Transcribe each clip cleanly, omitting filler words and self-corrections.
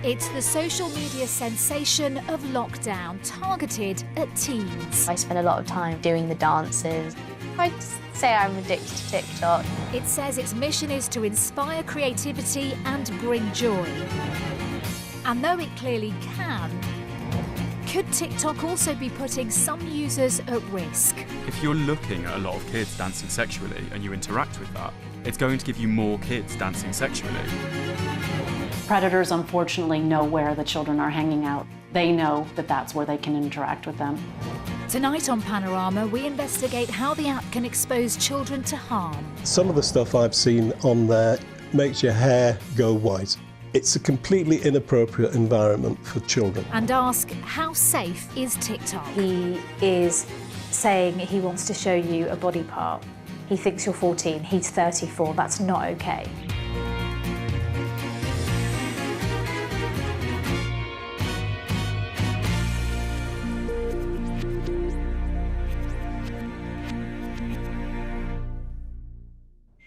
It's the social media sensation of lockdown, targeted at teens. I spend a lot of time doing the dances. I'd say I'm addicted to TikTok. It says its mission is to inspire creativity and bring joy. And though it clearly can, could TikTok also be putting some users at risk? If you're looking at a lot of kids dancing sexually and you interact with that, it's going to give you more kids dancing sexually. Predators, unfortunately, know where the children are hanging out. They know that that's where they can interact with them. Tonight on Panorama, we investigate how the app can expose children to harm. Some of the stuff I've seen on there makes your hair go white. It's a completely inappropriate environment for children. And ask, how safe is TikTok? He is saying he wants to show you a body part. He thinks you're 14, he's 34, that's not okay.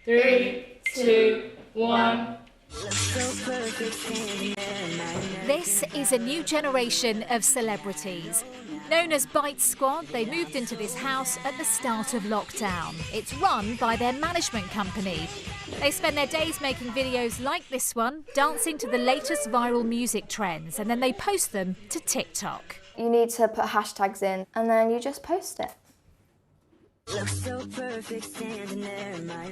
Three, two, one. This is a new generation of celebrities. Known as Bite Squad, they moved into this house at the start of lockdown. It's run by their management company. They spend their days making videos like this one, dancing to the latest viral music trends, and then they post them to TikTok. You need to put hashtags in, and then you just post it.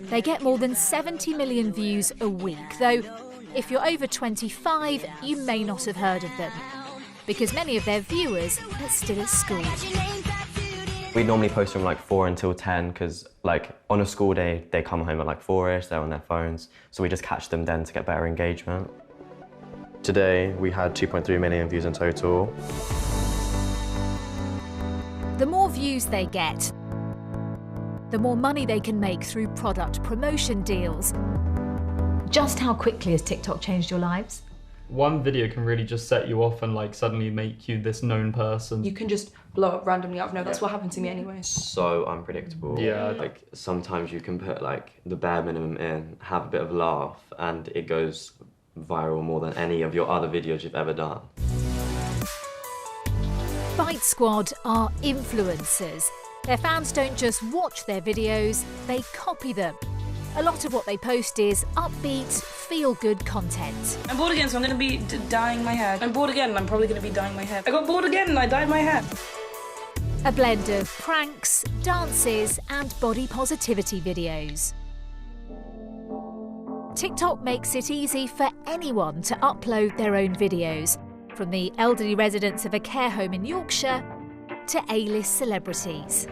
They get more than 70 million views a week, though if you're over 25, you may not have heard of them, because many of their viewers are still at school. We normally post from like 4 until 10, because like on a school day, they come home at like 4-ish, they're on their phones, so we just catch them then to get better engagement. Today, we had 2.3 million views in total. The more views they get, the more money they can make through product promotion deals. Just how quickly has TikTok changed your lives? One video can really just set you off and like suddenly make you this known person. You can just blow up randomly out of nowhere. That's what happened to me anyway. So unpredictable. Yeah. Like sometimes you can put like the bare minimum in, have a bit of a laugh, and it goes viral more than any of your other videos you've ever done. Bite Squad are influencers. Their fans don't just watch their videos, they copy them. A lot of what they post is upbeat, feel-good content. I'm bored again, so I'm going to be dyeing my hair. I'm bored again, and I'm probably going to be dyeing my hair. I got bored again, and I dyed my hair. A blend of pranks, dances, and body positivity videos. TikTok makes it easy for anyone to upload their own videos, from the elderly residents of a care home in Yorkshire to A-list celebrities.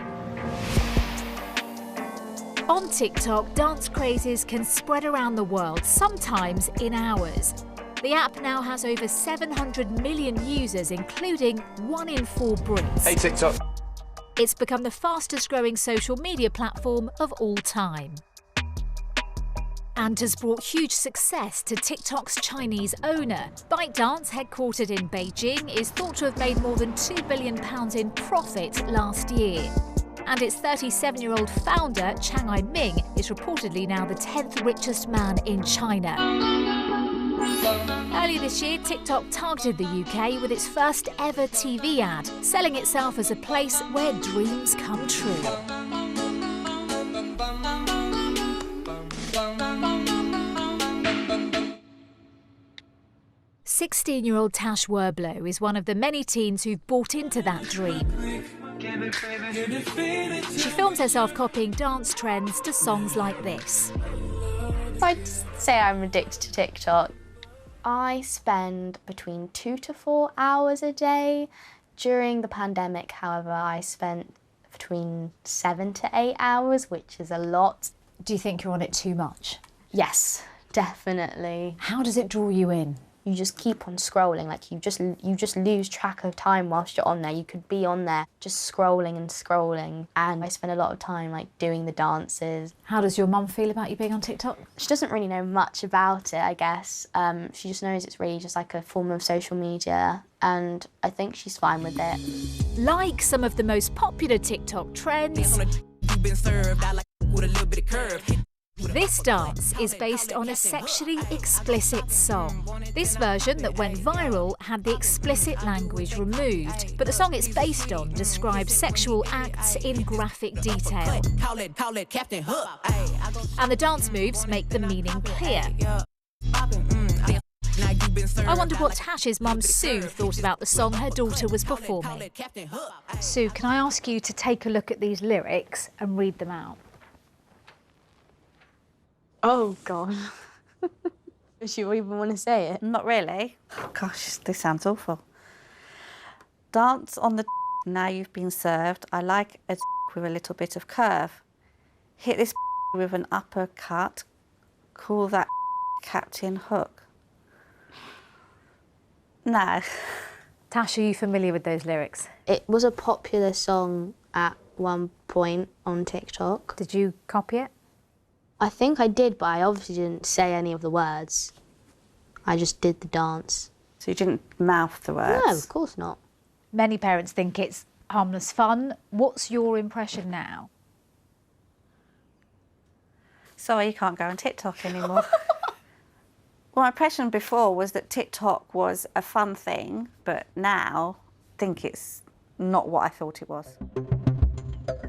On TikTok, dance crazes can spread around the world, sometimes in hours. The app now has over 700 million users, including 1 in 4 Brits. Hey TikTok. It's become the fastest growing social media platform of all time, and has brought huge success to TikTok's Chinese owner. ByteDance, headquartered in Beijing, is thought to have made more than £2 billion in profit last year. And its 37-year-old founder, 𝗂𝗶𝗯𝗲, is reportedly now the 10th richest man in China. Earlier this year, TikTok targeted the UK with its first ever TV ad, selling itself as a place where dreams come true. 16-year-old 𝗕𝗲𝗰𝗄 is one of the many teens who've bought into that dream. She films herself copying dance trends to songs like this. I'd say I'm addicted to TikTok. I spend between 2 to 4 hours a day. During the pandemic, however, I spent between 7 to 8 hours, which is a lot. Do you think you're on it too much? Yes, definitely. How does it draw you in? You just keep on scrolling, like you just lose track of time whilst you're on there. You could be on there just scrolling and scrolling, and I spend a lot of time like doing the dances. How does your mum feel about you being on TikTok? She doesn't really know much about it, I guess. She just knows it's really just like a form of social media, and I think she's fine with it. Like some of the most popular TikTok trends, This dance is based on a sexually explicit song. This version that went viral had the explicit language removed, but the song it's based on describes sexual acts in graphic detail. And the dance moves make the meaning clear. I wonder what Tash's mum Sue thought about the song her daughter was performing. Sue, can I ask you to take a look at these lyrics and read them out? Oh, God. Does you even want to say it? Not really. Gosh, this sounds awful. Dance on the now you've been served. I like a with a little bit of curve. Hit this with an uppercut. Call that Captain Hook. No. Tash, are you familiar with those lyrics? It was a popular song at one point on TikTok. Did you copy it? I think I did, but I obviously didn't say any of the words. I just did the dance. So you didn't mouth the words? No, of course not. Many parents think it's harmless fun. What's your impression now? Sorry, you can't go on TikTok anymore. Well, my impression before was that TikTok was a fun thing, but now I think it's not what I thought it was.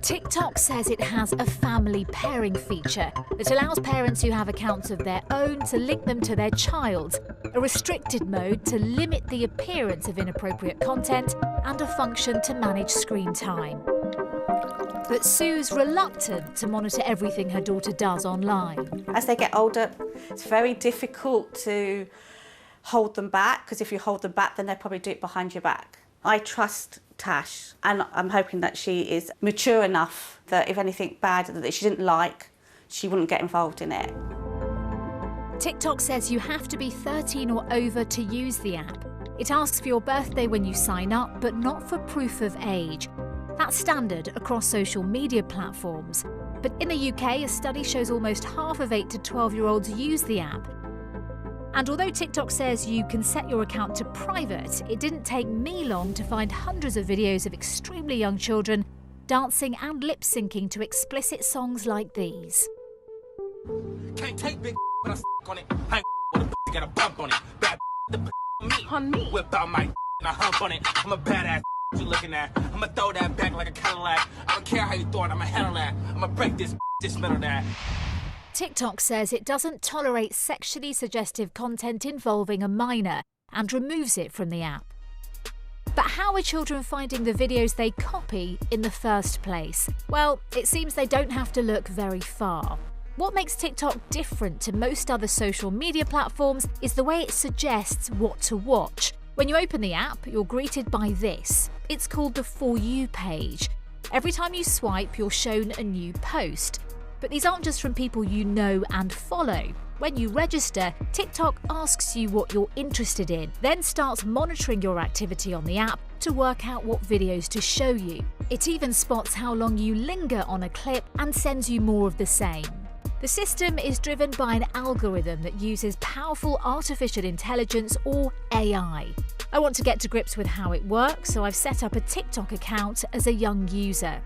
TikTok says it has a family pairing feature that allows parents who have accounts of their own to link them to their child's, a restricted mode to limit the appearance of inappropriate content, and a function to manage screen time. But Sue's reluctant to monitor everything her daughter does online. As they get older, it's very difficult to hold them back, because if you hold them back, then they'll probably do it behind your back. I trust Tash, and I'm hoping that she is mature enough that if anything bad that she didn't like, she wouldn't get involved in it. TikTok says you have to be 13 or over to use the app. It asks for your birthday when you sign up, but not for proof of age. That's standard across social media platforms. But in the UK, a study shows almost half of 8 to 12-year-olds use the app. And although TikTok says you can set your account to private, it didn't take me long to find hundreds of videos of extremely young children dancing and lip-syncing to explicit songs like these. Can't take big when I on it. I ain't got a bump on it. Bad on me. Whip out my and I hump on it. I'm a badass you looking at. I'ma throw that back like a Cadillac. I don't care how you throw it, I'ma handle that. I'ma break this middle that. TikTok says it doesn't tolerate sexually suggestive content involving a minor and removes it from the app. But how are children finding the videos they copy in the first place? Well, it seems they don't have to look very far. What makes TikTok different to most other social media platforms is the way it suggests what to watch. When you open the app, you're greeted by this. It's called the For You page. Every time you swipe, you're shown a new post. But these aren't just from people you know and follow. When you register, TikTok asks you what you're interested in, then starts monitoring your activity on the app to work out what videos to show you. It even spots how long you linger on a clip and sends you more of the same. The system is driven by an algorithm that uses powerful artificial intelligence, or AI. I want to get to grips with how it works, so I've set up a TikTok account as a young user.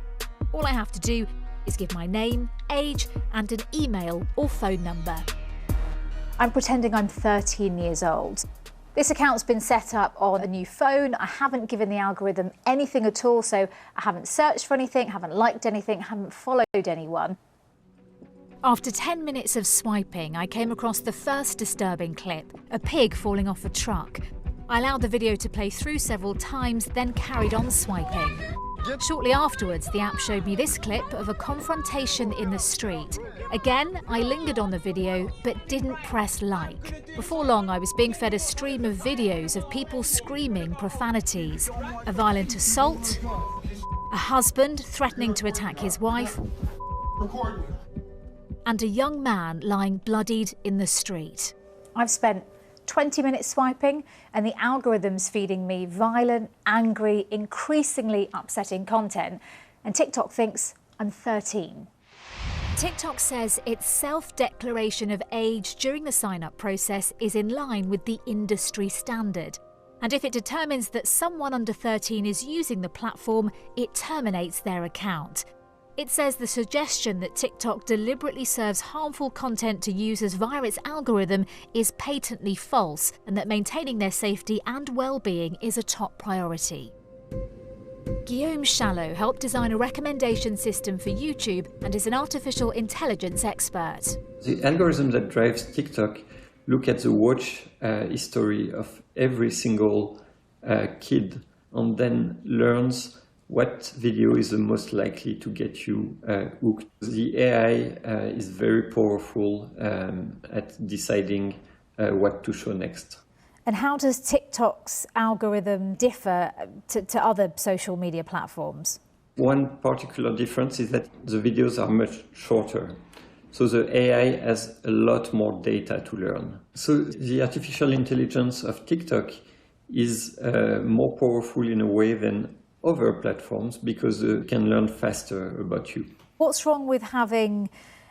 All I have to do is give my name, age, and an email or phone number. I'm pretending I'm 13 years old. This account's been set up on a new phone. I haven't given the algorithm anything at all, so I haven't searched for anything, haven't liked anything, haven't followed anyone. After 10 minutes of swiping, I came across the first disturbing clip, a pig falling off a truck. I allowed the video to play through several times, then carried on swiping. Shortly afterwards, the app showed me this clip of a confrontation in the street. Again, I lingered on the video, but didn't press like. Before long, I was being fed a stream of videos of people screaming profanities, a violent assault, a husband threatening to attack his wife, and a young man lying bloodied in the street. I've spent 20 minutes swiping, and the algorithm's feeding me violent, angry, increasingly upsetting content, and TikTok thinks I'm 13. TikTok says its self-declaration of age during the sign-up process is in line with the industry standard. And if it determines that someone under 13 is using the platform, it terminates their account. It says the suggestion that TikTok deliberately serves harmful content to users via its algorithm is patently false, and that maintaining their safety and well-being is a top priority. 𝗷𝗶𝗯𝗲 helped design a recommendation system for YouTube and is an artificial intelligence expert. The algorithm that drives TikTok look at the watch history of every single kid and then learns what video is the most likely to get you hooked. The AI is very powerful at deciding what to show next. And how does TikTok's algorithm differ to other social media platforms? One particular difference is that the videos are much shorter. So the AI has a lot more data to learn. So the artificial intelligence of TikTok is more powerful in a way than other platforms because it can learn faster about you. What's wrong with having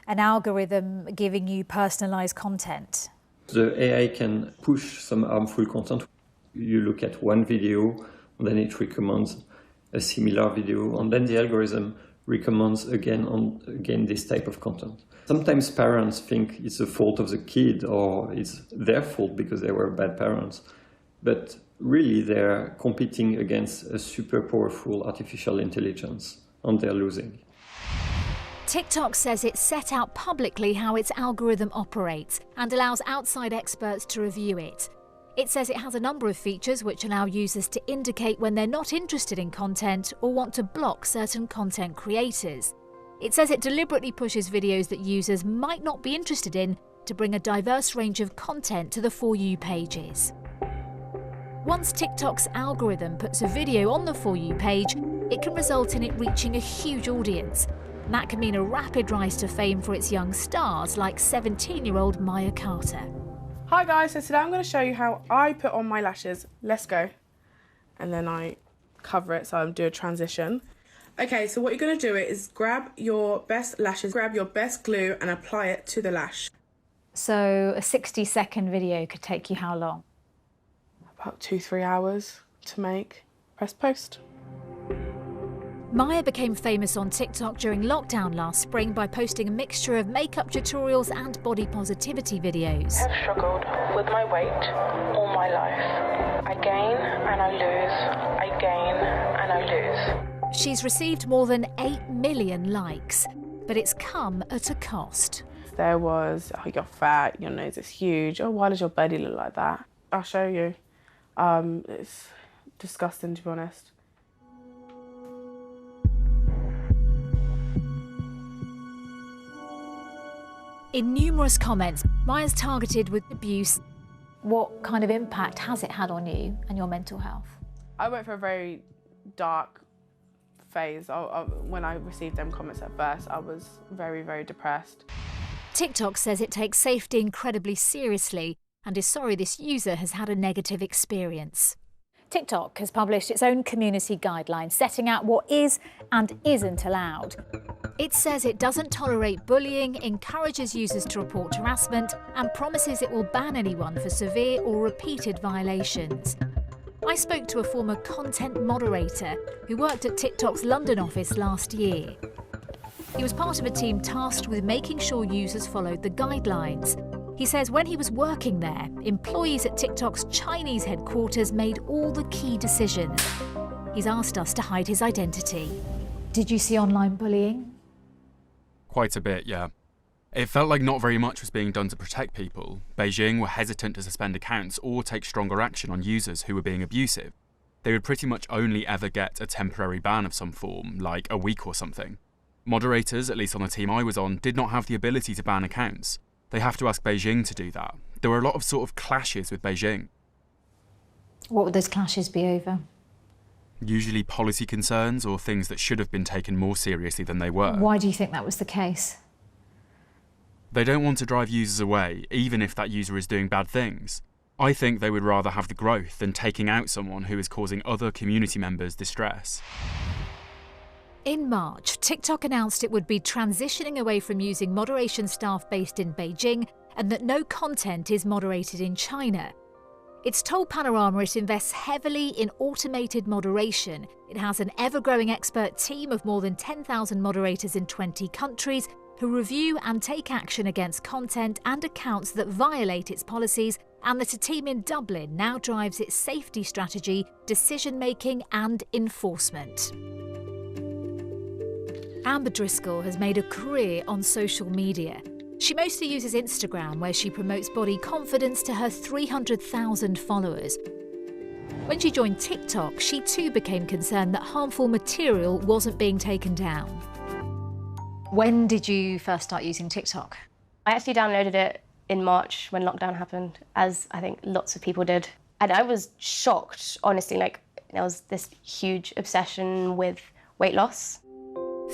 an algorithm giving you personalised content? The AI can push some harmful content. You look at one video, and then it recommends a similar video, and then the algorithm recommends again and again this type of content. Sometimes parents think it's the fault of the kid or it's their fault because they were bad parents. But really, they're competing against a super powerful artificial intelligence, and they're losing. TikTok says it set out publicly how its algorithm operates and allows outside experts to review it. It says it has a number of features which allow users to indicate when they're not interested in content or want to block certain content creators. It says it deliberately pushes videos that users might not be interested in to bring a diverse range of content to the For You pages. Once TikTok's algorithm puts a video on the For You page, it can result in it reaching a huge audience. And that can mean a rapid rise to fame for its young stars like 17-year-old Maya Carter. Hi guys, so today I'm going to show you how I put on my lashes. Let's go. And then I cover it, so I'm doing a transition. Okay, so what you're going to do is grab your best lashes, grab your best glue and apply it to the lash. So a 60-second video could take you how long? About 2-3 hours to make. Press post. Maya became famous on TikTok during lockdown last spring by posting a mixture of makeup tutorials and body positivity videos. I have struggled with my weight all my life. I gain and I lose, I gain and I lose. She's received more than 8 million likes, but it's come at a cost. There was, oh, you're fat, your nose is huge, oh, why does your belly look like that? I'll show you. It's disgusting, to be honest. In numerous comments, Maya's targeted with abuse. What kind of impact has it had on you and your mental health? I went for a very dark phase. When I received them comments at first, I was very, very depressed. TikTok says it takes safety incredibly seriously and is sorry this user has had a negative experience. TikTok has published its own community guidelines setting out what is and isn't allowed. It says it doesn't tolerate bullying, encourages users to report harassment, and promises it will ban anyone for severe or repeated violations. I spoke to a former content moderator who worked at TikTok's London office last year. He was part of a team tasked with making sure users followed the guidelines. He says when he was working there, employees at TikTok's Chinese headquarters made all the key decisions. He's asked us to hide his identity. Did you see online bullying? Quite a bit, yeah. It felt like not very much was being done to protect people. Beijing were hesitant to suspend accounts or take stronger action on users who were being abusive. They would pretty much only ever get a temporary ban of some form, like a week or something. Moderators, at least on the team I was on, did not have the ability to ban accounts. They have to ask Beijing to do that. There were a lot of sort of clashes with Beijing. What would those clashes be over? Usually policy concerns or things that should have been taken more seriously than they were. Why do you think that was the case? They don't want to drive users away, even if that user is doing bad things. I think they would rather have the growth than taking out someone who is causing other community members distress. In March, TikTok announced it would be transitioning away from using moderation staff based in Beijing and that no content is moderated in China. It's told Panorama it invests heavily in automated moderation. It has an ever-growing expert team of more than 10,000 moderators in 20 countries who review and take action against content and accounts that violate its policies, and that a team in Dublin now drives its safety strategy, decision-making and enforcement. Amber Driscoll has made a career on social media. She mostly uses Instagram, where she promotes body confidence to her 300,000 followers. When she joined TikTok, she too became concerned that harmful material wasn't being taken down. When did you first start using TikTok? I actually downloaded it in March when lockdown happened, as I think lots of people did. And I was shocked, honestly, like there was this huge obsession with weight loss.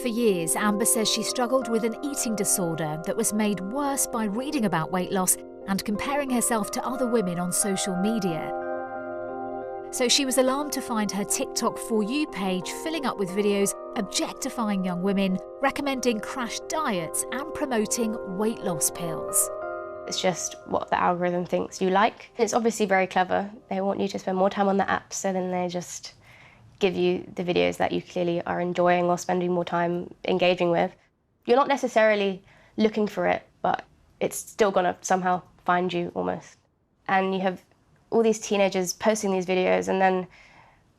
For years, Amber says she struggled with an eating disorder that was made worse by reading about weight loss and comparing herself to other women on social media. So she was alarmed to find her TikTok For You page filling up with videos objectifying young women, recommending crash diets and promoting weight loss pills. It's just what the algorithm thinks you like. It's obviously very clever. They want you to spend more time on the app, so then they just give you the videos that you clearly are enjoying or spending more time engaging with. You're not necessarily looking for it, but it's still gonna somehow find you almost. And you have all these teenagers posting these videos and then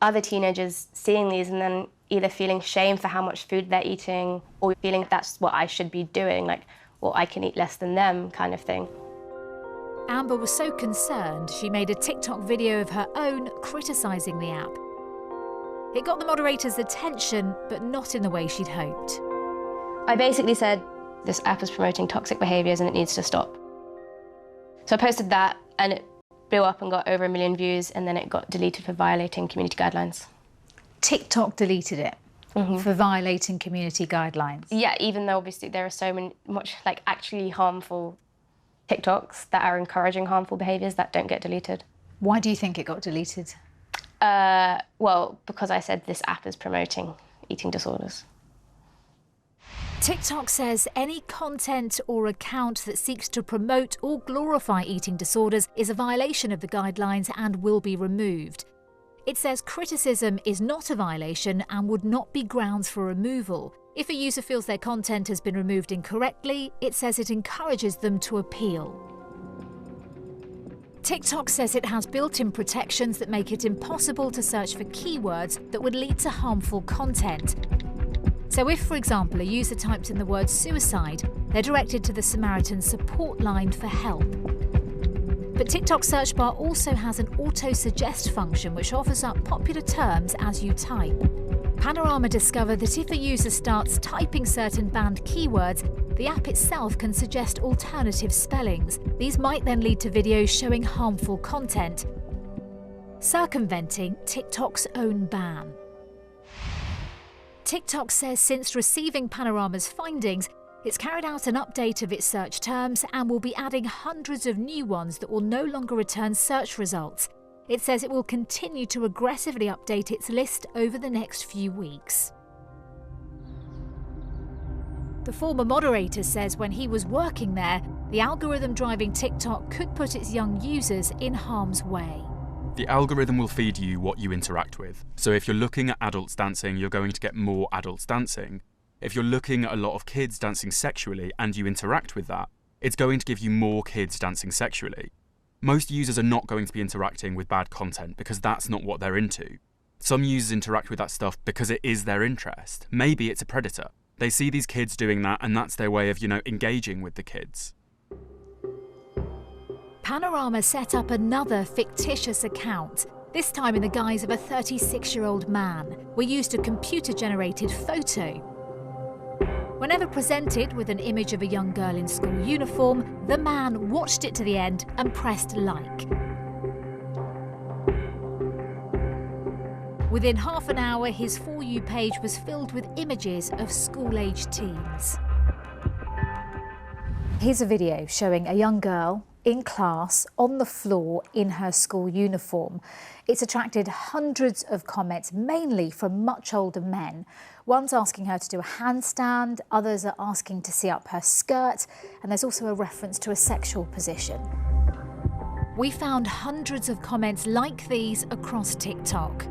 other teenagers seeing these and then either feeling shame for how much food they're eating or feeling that's what I should be doing, like, well, I can eat less than them kind of thing. Amber was so concerned, she made a TikTok video of her own criticising the app. It got the moderator's attention, but not in the way she'd hoped. I basically said, this app is promoting toxic behaviours and it needs to stop. So I posted that and it blew up and got over 1 million views, and then it got deleted for violating community guidelines. TikTok deleted it for violating community guidelines? Yeah, even though obviously there are so much like actually harmful TikToks that are encouraging harmful behaviours that don't get deleted. Why do you think it got deleted? Well, because I said this app is promoting eating disorders. TikTok says any content or account that seeks to promote or glorify eating disorders is a violation of the guidelines and will be removed. It says criticism is not a violation and would not be grounds for removal. If a user feels their content has been removed incorrectly, it says it encourages them to appeal. TikTok says it has built-in protections that make it impossible to search for keywords that would lead to harmful content. So if, for example, a user types in the word suicide, they're directed to the Samaritan support line for help. But TikTok's search bar also has an auto-suggest function which offers up popular terms as you type. Panorama discovered that if a user starts typing certain banned keywords, the app itself can suggest alternative spellings. These might then lead to videos showing harmful content, circumventing TikTok's own ban. TikTok says since receiving Panorama's findings, it's carried out an update of its search terms and will be adding hundreds of new ones that will no longer return search results. It says it will continue to aggressively update its list over the next few weeks. The former moderator says when he was working there, the algorithm driving TikTok could put its young users in harm's way. The algorithm will feed you what you interact with. So if you're looking at adults dancing, you're going to get more adults dancing. If you're looking at a lot of kids dancing sexually and you interact with that, it's going to give you more kids dancing sexually. Most users are not going to be interacting with bad content because that's not what they're into. Some users interact with that stuff because it is their interest. Maybe it's a predator. They see these kids doing that and that's their way of, engaging with the kids. Panorama set up another fictitious account, this time in the guise of a 36-year-old man. We used a computer-generated photo. Whenever presented with an image of a young girl in school uniform, the man watched it to the end and pressed like. Within half an hour, his For You page was filled with images of school-aged teens. Here's a video showing a young girl in class on the floor in her school uniform. It's attracted hundreds of comments, mainly from much older men. One's asking her to do a handstand, others are asking to see up her skirt, and there's also a reference to a sexual position. We found hundreds of comments like these across TikTok.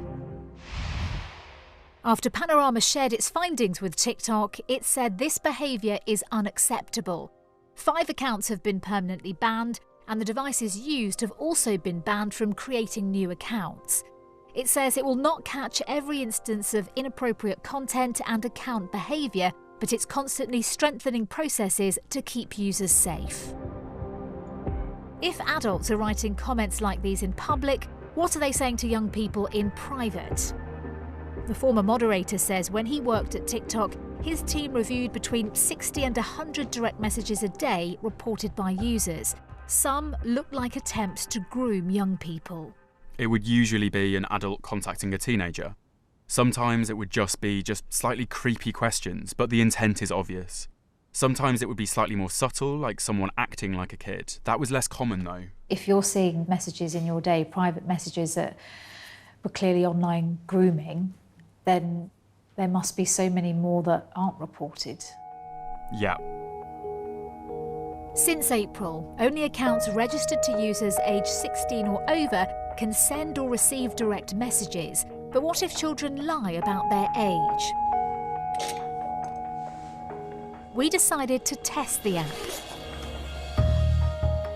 After Panorama shared its findings with TikTok, it said this behaviour is unacceptable. 5 accounts have been permanently banned, and the devices used have also been banned from creating new accounts. It says it will not catch every instance of inappropriate content and account behaviour, but it's constantly strengthening processes to keep users safe. If adults are writing comments like these in public, what are they saying to young people in private? The former moderator says when he worked at TikTok, his team reviewed between 60 and 100 direct messages a day reported by users. Some looked like attempts to groom young people. It would usually be an adult contacting a teenager. Sometimes it would just be slightly creepy questions, but the intent is obvious. Sometimes it would be slightly more subtle, like someone acting like a kid. That was less common though. If you're seeing messages in your day, private messages that were clearly online grooming, then there must be so many more that aren't reported. Yeah. Since April, only accounts registered to users aged 16 or over can send or receive direct messages. But what if children lie about their age? We decided to test the app.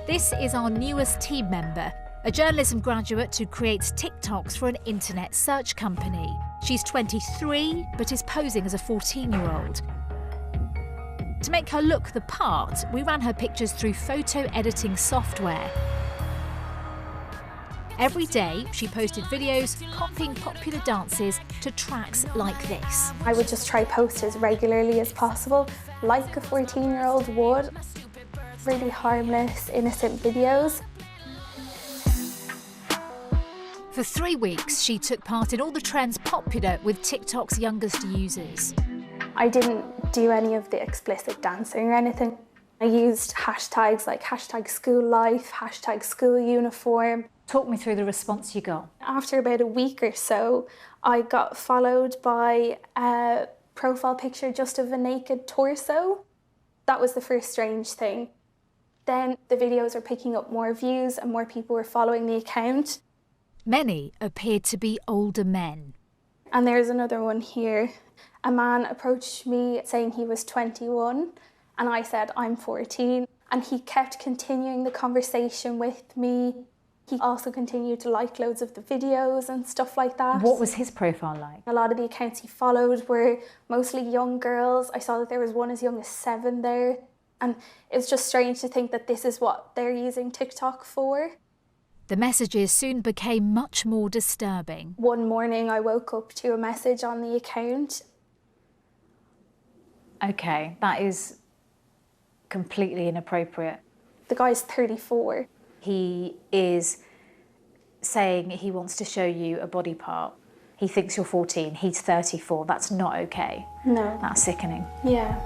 This is our newest team member, a journalism graduate who creates TikToks for an internet search company. She's 23, but is posing as a 14-year-old. To make her look the part, we ran her pictures through photo editing software. Every day, she posted videos copying popular dances to tracks like this. I would just try post as regularly as possible, like a 14-year-old would. Really harmless, innocent videos. For 3 weeks, she took part in all the trends popular with TikTok's youngest users. I didn't do any of the explicit dancing or anything. I used hashtags like #schoollife, #schooluniform. Talk me through the response you got. After about a week or so, I got followed by a profile picture just of a naked torso. That was the first strange thing. Then the videos were picking up more views and more people were following the account. Many appeared to be older men. And there's another one here. A man approached me saying he was 21 and I said I'm 14, and he kept continuing the conversation with me. He also continued to like loads of the videos and stuff like that. What was his profile like? A lot of the accounts he followed were mostly young girls. I saw that there was one as young as 7 there. And it was just strange to think that this is what they're using TikTok for. The messages soon became much more disturbing. One morning I woke up to a message on the account. Okay, that is completely inappropriate. The guy's 34. He is saying he wants to show you a body part. He thinks you're 14, he's 34. That's not okay. No. That's sickening. Yeah.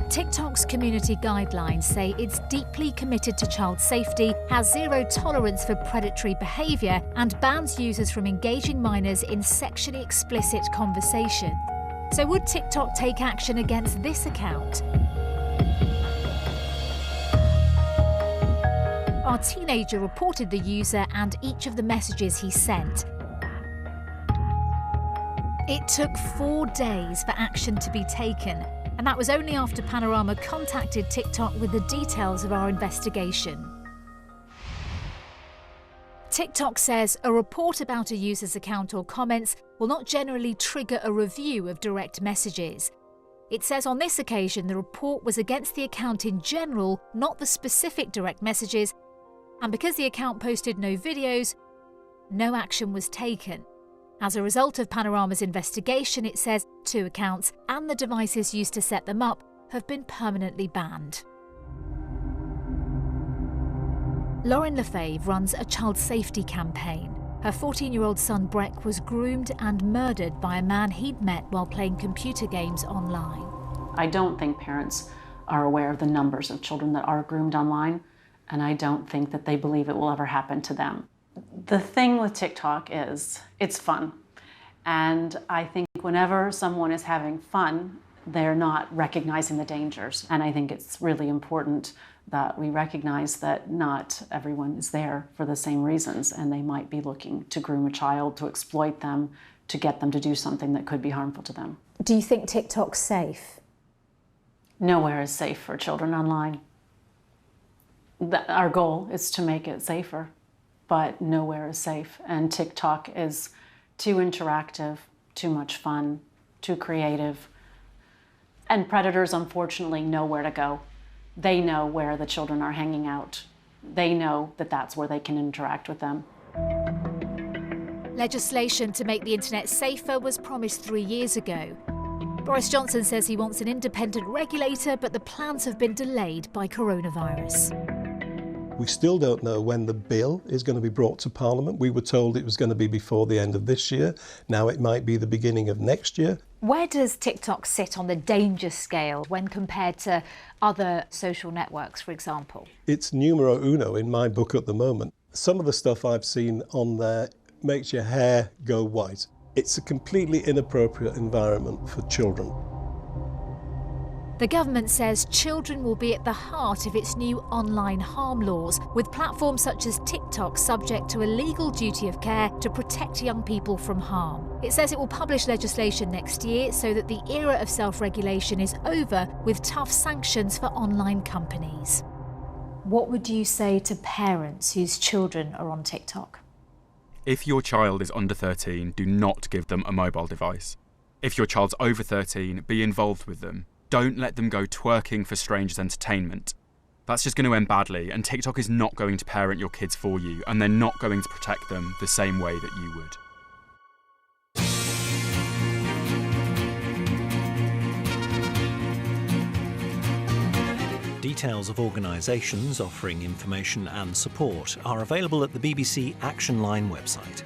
TikTok's community guidelines say it's deeply committed to child safety, has zero tolerance for predatory behaviour, and bans users from engaging minors in sexually explicit conversation. So would TikTok take action against this account? Our teenager reported the user and each of the messages he sent. It took 4 days for action to be taken, and that was only after Panorama contacted TikTok with the details of our investigation. TikTok says a report about a user's account or comments will not generally trigger a review of direct messages. It says on this occasion the report was against the account in general, not the specific direct messages, and because the account posted no videos, no action was taken. As a result of Panorama's investigation, it says 2 accounts and the devices used to set them up have been permanently banned. Lauren Lefebvre runs a child safety campaign. Her 14-year-old son Breck was groomed and murdered by a man he'd met while playing computer games online. I don't think parents are aware of the numbers of children that are groomed online, and I don't think that they believe it will ever happen to them. The thing with TikTok is it's fun. And I think whenever someone is having fun, they're not recognizing the dangers. And I think it's really important that we recognize that not everyone is there for the same reasons, and they might be looking to groom a child, to exploit them, to get them to do something that could be harmful to them. Do you think TikTok's safe? Nowhere is safe for children online. Our goal is to make it safer, but nowhere is safe. And TikTok is too interactive, too much fun, too creative. And predators, unfortunately, know where to go. They know where the children are hanging out. They know that that's where they can interact with them. Legislation to make the internet safer was promised 3 years ago. Boris Johnson says he wants an independent regulator, but the plans have been delayed by coronavirus. We still don't know when the bill is going to be brought to Parliament. We were told it was going to be before the end of this year. Now it might be the beginning of next year. Where does TikTok sit on the danger scale when compared to other social networks, for example? It's numero uno in my book at the moment. Some of the stuff I've seen on there makes your hair go white. It's a completely inappropriate environment for children. The government says children will be at the heart of its new online harm laws, with platforms such as TikTok subject to a legal duty of care to protect young people from harm. It says it will publish legislation next year so that the era of self-regulation is over, with tough sanctions for online companies. What would you say to parents whose children are on TikTok? If your child is under 13, do not give them a mobile device. If your child's over 13, be involved with them. Don't let them go twerking for strangers' entertainment. That's just going to end badly, and TikTok is not going to parent your kids for you, and they're not going to protect them the same way that you would. Details of organisations offering information and support are available at the BBC Action Line website.